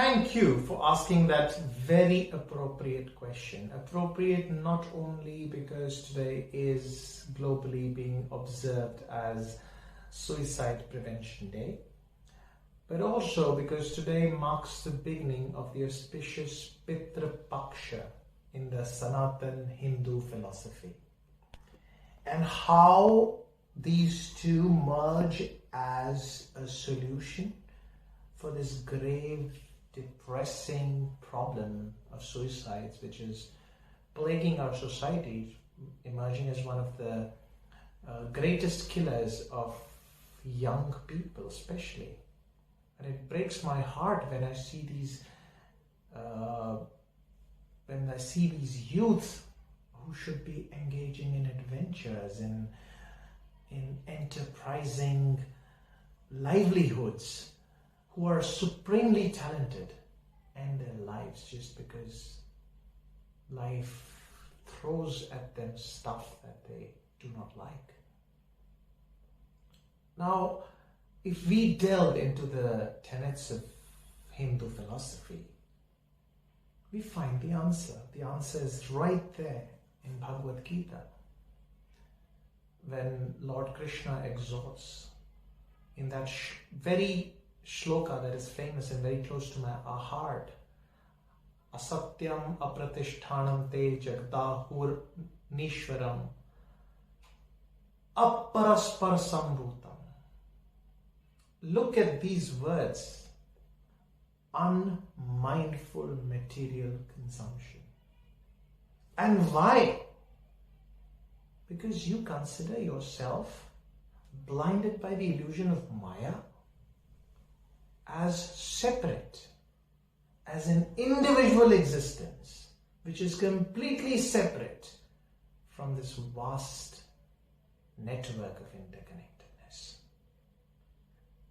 thank you for asking that very appropriate question. Appropriate not only because today is globally being observed as Suicide Prevention Day, but also because today marks the beginning of the auspicious Pitra Paksha in the Sanatan Hindu philosophy, and how these two merge as a solution for this grave, depressing problem of suicides, which is plaguing our society, emerging as one of the greatest killers of young people especially. And it breaks my heart when I see these youth who should be engaging in adventures, in enterprising livelihoods, who are supremely talented, end their lives just because life throws at them stuff that they do not like. Now, if we delve into the tenets of Hindu philosophy, we find the answer. The answer is right there in Bhagavad Gita, when Lord Krishna exhorts in that very shloka that is famous and very close to our heart, asatyam apratishtanam te jagdahur nishwaram apparaspar samrutam. Look at these words: unmindful material consumption. And why? Because you consider yourself blinded by the illusion of Maya as separate, as an individual existence, which is completely separate from this vast network of interconnectedness.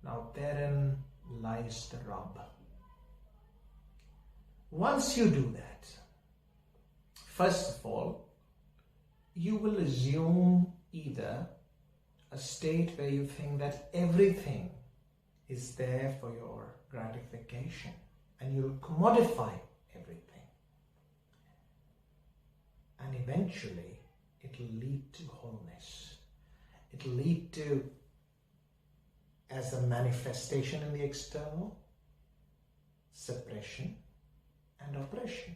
Now therein lies the rub. Once you do that, first of all, you will assume either a state where you think that everything is there for your gratification, and you'll commodify everything. And eventually, it'll lead to wholeness. It'll lead to, as a manifestation in the external, suppression and oppression.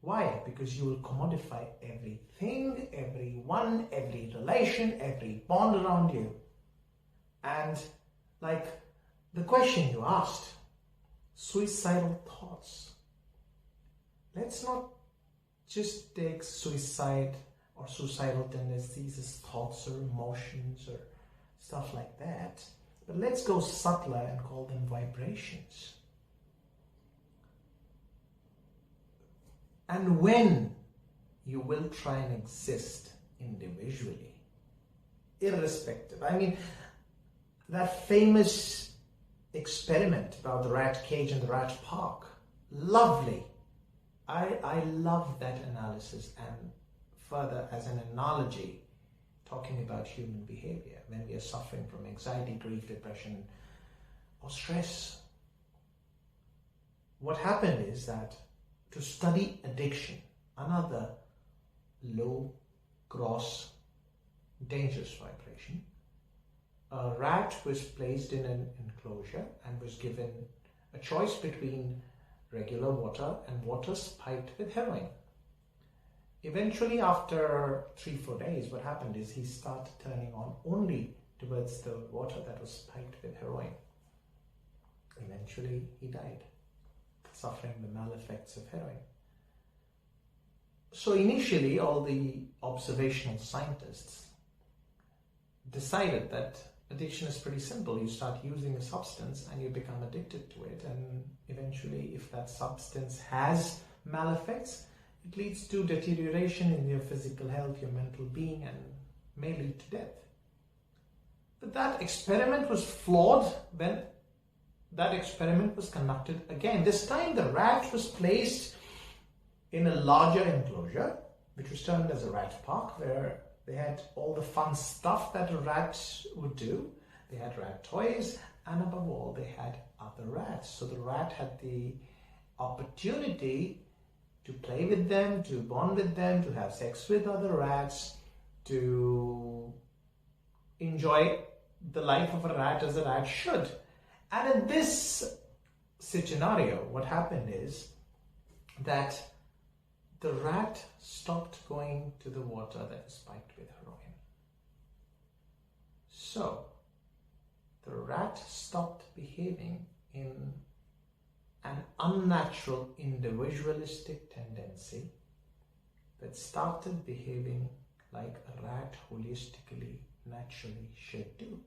Why? Because you will commodify everything, everyone, every relation, every bond around you. And like the question you asked, suicidal thoughts. Let's not just take suicide or suicidal tendencies as thoughts or emotions or stuff like that, but let's go subtler and call them vibrations. And when you will try and exist individually, irrespective. I mean, that famous experiment about the rat cage and the rat park, lovely. I love that analysis, and further as an analogy, talking about human behavior when we are suffering from anxiety, grief, depression, or stress. What happened is that to study addiction, another low, gross, dangerous vibration, a rat was placed in an enclosure and was given a choice between regular water and water spiked with heroin. Eventually, after 3-4 days, what happened is he started turning on only towards the water that was spiked with heroin. Eventually, he died, suffering the maleffects of heroin. So initially, all the observational scientists decided that addiction is pretty simple. You start using a substance and you become addicted to it, and eventually, if that substance has maleffects, it leads to deterioration in your physical health, your mental being, and may lead to death. But that experiment was flawed when that experiment was conducted again. This time the rat was placed in a larger enclosure, which was termed as a rat park, where they had all the fun stuff that a rat would do. They had rat toys, and above all, they had other rats. So the rat had the opportunity to play with them, to bond with them, to have sex with other rats, to enjoy the life of a rat as a rat should. And in this scenario, what happened is that the rat stopped going to the water that was spiked with heroin. So the rat stopped behaving in an unnatural individualistic tendency that started behaving like a rat holistically, naturally should do.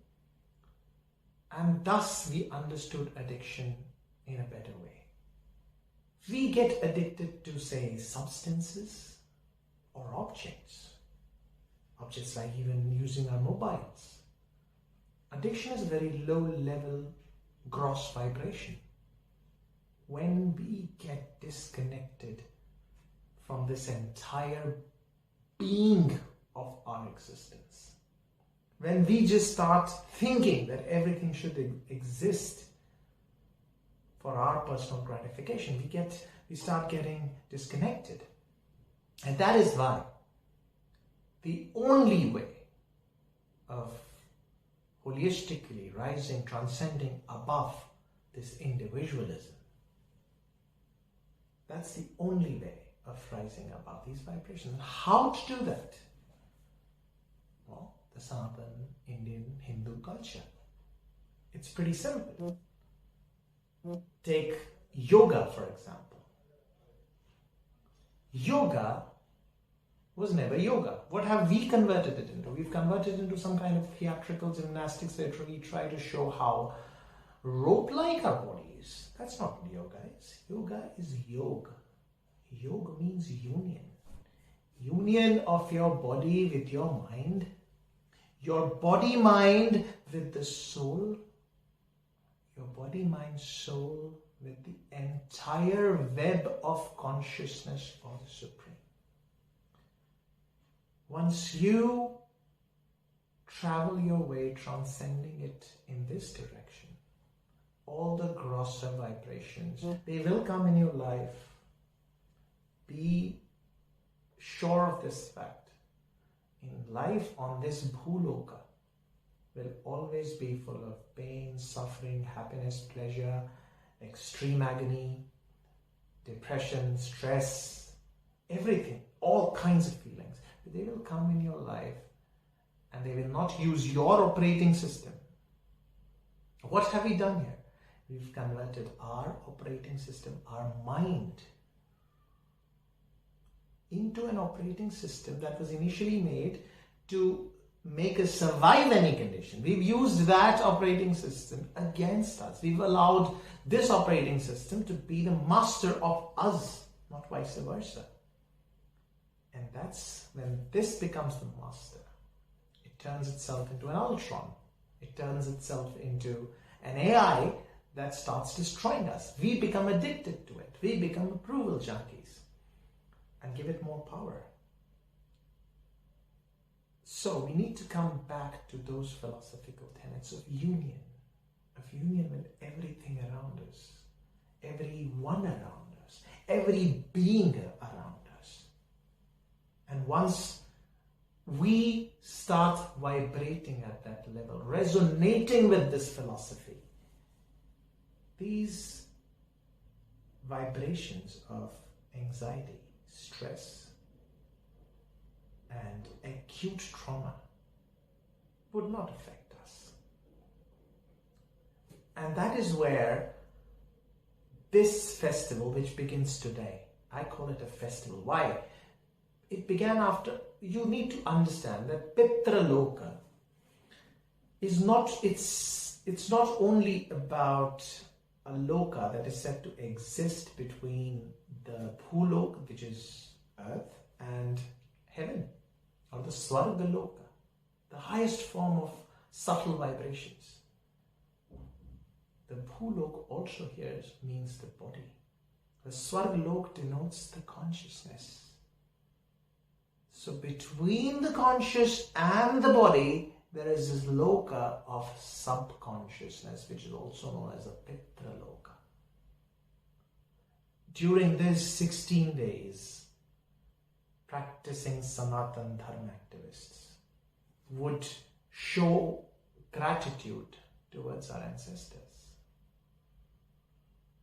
And thus we understood addiction in a better way. We get addicted to, say, substances or objects. Objects like even using our mobiles. Addiction is a very low level gross vibration. When we get disconnected from this entire being of our existence, when we just start thinking that everything should exist for our personal gratification, we start getting disconnected. And that is why the only way of holistically rising, transcending above this individualism, that's the only way of rising above these vibrations. And how to do that? Well, the Sanatan Indian Hindu culture. It's pretty simple. Take yoga, for example. Yoga was never yoga. What have we converted it into? We've converted it into some kind of theatrical gymnastics that really try to show how rope-like our body is. That's not what yoga is. Yoga is yoga. Yoga means union. Union of your body with your mind, your body-mind with the soul, your body-mind-soul with the entire web of consciousness of the Supreme. Once you travel your way, transcending it in this direction, all the grosser vibrations, they will come in your life. Be sure of this fact. In life on this bhuloka will always be full of pain, suffering, happiness, pleasure, extreme agony, depression, stress, everything, all kinds of feelings. But they will come in your life and they will not use your operating system. What have we done here? We've converted our operating system, our mind, into an operating system that was initially made to make us survive any condition. We've used that operating system against us. We've allowed this operating system to be the master of us, not vice versa. And that's when this becomes the master. It turns itself into an Ultron. It turns itself into an AI that starts destroying us. We become addicted to it. We become approval junkies and give it more power. So we need to come back to those philosophical tenets of union with everything around us, everyone around us, every being around us. And once we start vibrating at that level, resonating with this philosophy, these vibrations of anxiety, stress, and acute trauma would not affect us. And that is where this festival, which begins today, I call it a festival. Why? It began after, you need to understand that Pitra Loka is not, it's not only about a loka that is said to exist between the Bhulok, which is earth, and heaven, or the Svarga Loka, the highest form of subtle vibrations. The Bhulok also here means the body. The Svarga Lok denotes the consciousness. So between the conscious and the body there is this loka of subconsciousness, which is also known as a Pitra loka. During these 16 days, practicing Sanatan Dharma activists would show gratitude towards our ancestors.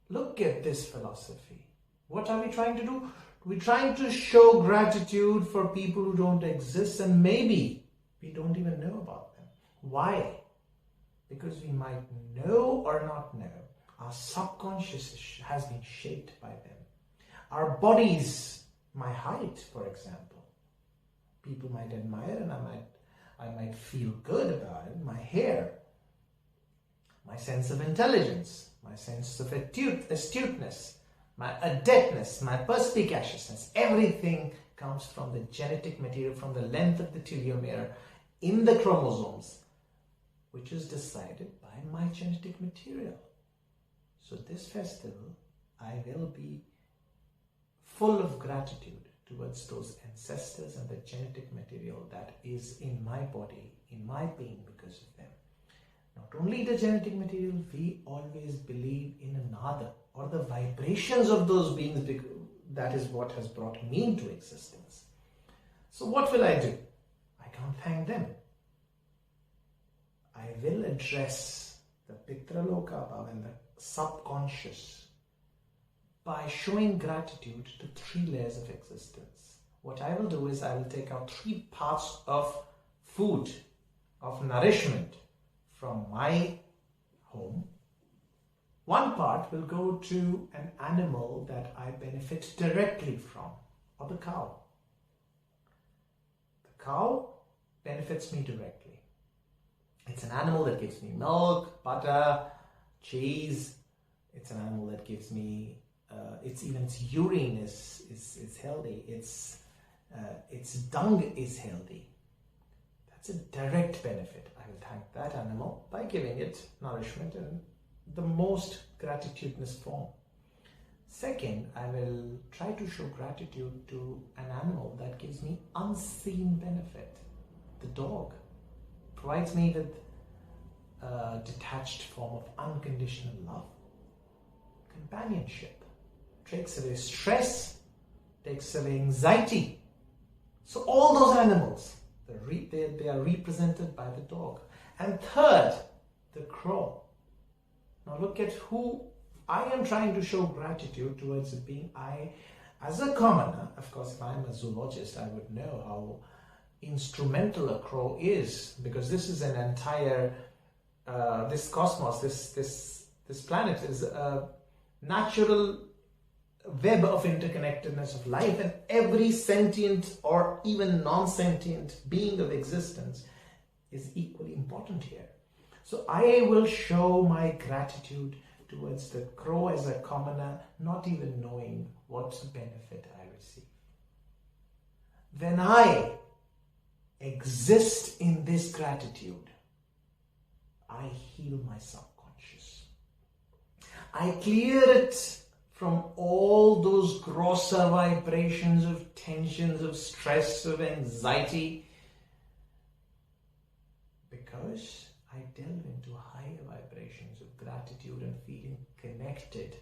Look at this philosophy. What are we trying to do? We're trying to show gratitude for people who don't exist, and maybe we don't even know about them. Why? Because we might know or not know. Our subconscious has been shaped by them. Our bodies, my height, for example, people might admire, and I might feel good about it. My hair, my sense of intelligence, my sense of astuteness, my adeptness, my perspicaciousness, everything comes from the genetic material, from the length of the telomere in the chromosomes, which is decided by my genetic material. So this festival, I will be full of gratitude towards those ancestors and the genetic material that is in my body, in my being because of them. Not only the genetic material, we always believe in another, or the vibrations of those beings, because that is what has brought me into existence. So what will I do? I can't thank them. I will address the Pitra Loka above and the subconscious by showing gratitude to 3 layers of existence. What I will do is I will take out 3 parts of food, of nourishment from my home. 1 part will go to an animal that I benefit directly from, or the cow. The cow benefits me directly. It's an animal that gives me milk, butter, cheese. It's an animal that gives me, its urine is healthy. Its dung is healthy. That's a direct benefit. I will thank that animal by giving it nourishment in the most gratitudinous form. Second, I will try to show gratitude to an animal that gives me unseen benefit. The dog provides me with a detached form of unconditional love. Companionship takes away stress, takes away anxiety. So all those animals, they are represented by the dog. And third, the crow. Now look at who I am trying to show gratitude towards it being. I, as a commoner, of course, if I'm a zoologist, I would know how instrumental a crow is, because this is an entire, this cosmos, this planet is a natural web of interconnectedness of life, and every sentient or even non-sentient being of existence is equally important here. So I will show my gratitude towards the crow as a commoner, not even knowing what benefit I receive. When I exist in this gratitude, I heal my subconscious. I clear it from all those grosser vibrations of tensions, of stress, of anxiety, because I delve into higher vibrations of gratitude and feeling connected.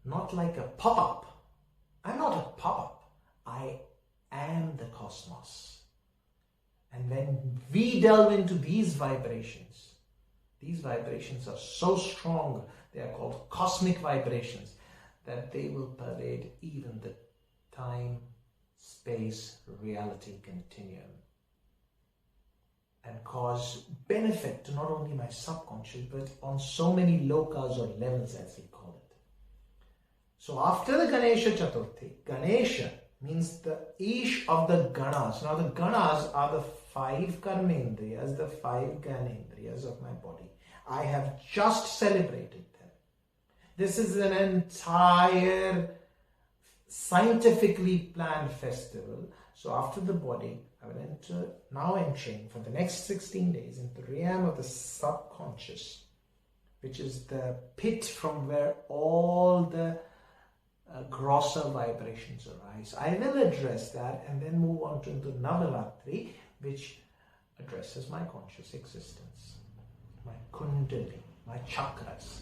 Not like a pop-up. I'm not a pop-up. I am the cosmos. And when we delve into these vibrations are so strong, they are called cosmic vibrations, that they will pervade even the time, space, reality continuum, and cause benefit to not only my subconscious, but on so many lokas or levels, as we call it. So after the Ganesha Chaturthi, Ganesha means the Ish of the Ganas. Now the Ganas are the 5 karmendriyas, the 5 gyanendriyas of my body. I have just celebrated them. This is an entire scientifically planned festival. So after the body, I will entering for the next 16 days into the realm of the subconscious, which is the pit from where all the grosser vibrations arise. I will address that and then move on to the Navaratri, which addresses my conscious existence, my kundalini, my chakras.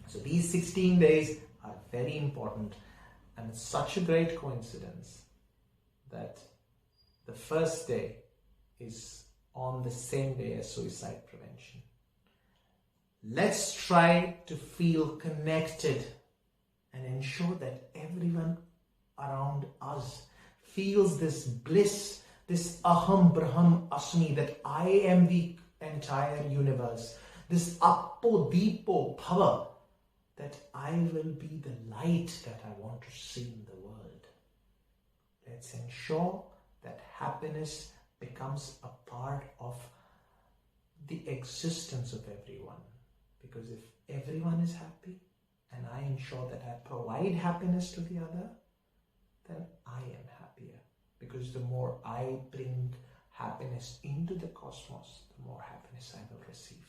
So these 16 days are very important, and it's such a great coincidence that the first day is on the same day as suicide prevention. Let's try to feel connected and ensure that everyone around us feels this bliss, this aham braham asmi, that I am the entire universe, this appo deepo bhava, that I will be the light that I want to see in the world. Let's ensure that happiness becomes a part of the existence of everyone. Because if everyone is happy and I ensure that I provide happiness to the other, then I am happier. Because the more I bring happiness into the cosmos, the more happiness I will receive.